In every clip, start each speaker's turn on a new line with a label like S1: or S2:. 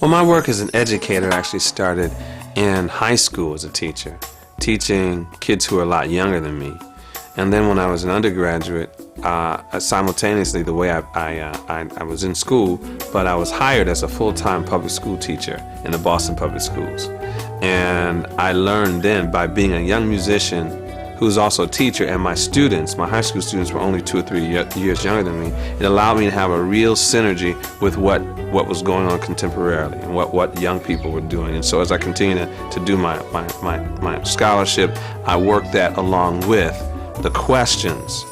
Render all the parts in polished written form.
S1: Well, my work as an educator actually started in high school as a teacher, teaching kids who are a lot younger than me. And then when I was an undergraduate, simultaneously the way I was in school, but I was hired as a full-time public school teacher in the Boston Public Schools. And I learned then by being a young musician who was also a teacher, and my students, my high school students, were only 2 or 3 years younger than me. It allowed me to have a real synergy with what was going on contemporarily and what young people were doing. And so as I continued to do my scholarship, I worked that along with the questions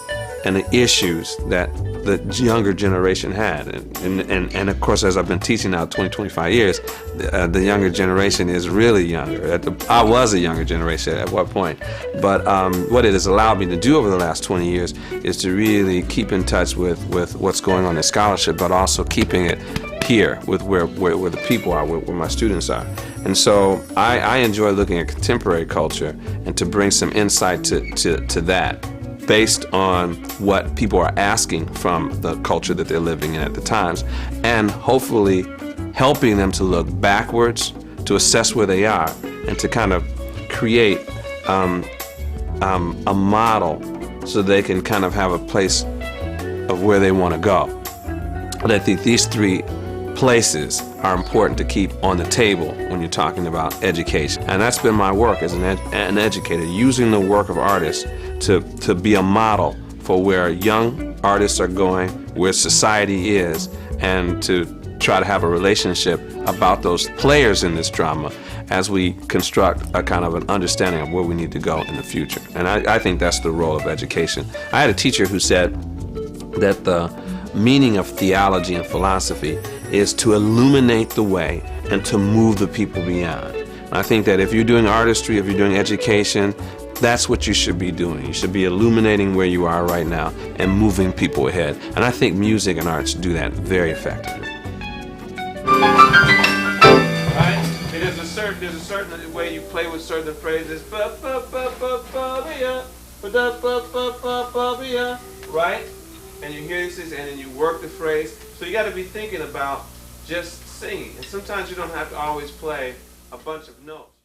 S1: and the issues that the younger generation had. And of course, as I've been teaching now 25 years, the younger generation is really younger. I was a younger generation at one point. But what it has allowed me to do over the last 20 years is to really keep in touch with what's going on in scholarship, but also keeping it here with where the people are, where my students are. And so I enjoy looking at contemporary culture and to bring some insight to that, based on what people are asking from the culture that they're living in at the times, and hopefully helping them to look backwards, to assess where they are, and to kind of create a model so they can kind of have a place of where they want to go. And I think these three places are important to keep on the table when you're talking about education. And that's been my work as an educator, using the work of artists to be a model for where young artists are going, where society is, and to try to have a relationship about those players in this drama as we construct a kind of an understanding of where we need to go in the future. And I think that's the role of education. I had a teacher who said that the meaning of theology and philosophy is to illuminate the way and to move the people beyond. And I think that if you're doing artistry, if you're doing education, that's what you should be doing. You should be illuminating where you are right now and moving people ahead. And I think music and arts do that very effectively. Right? There's a certain way you play with certain phrases. Right? And you hear these, and then you work the phrase. So you got to be thinking about just singing. And sometimes you don't have to always play a bunch of notes.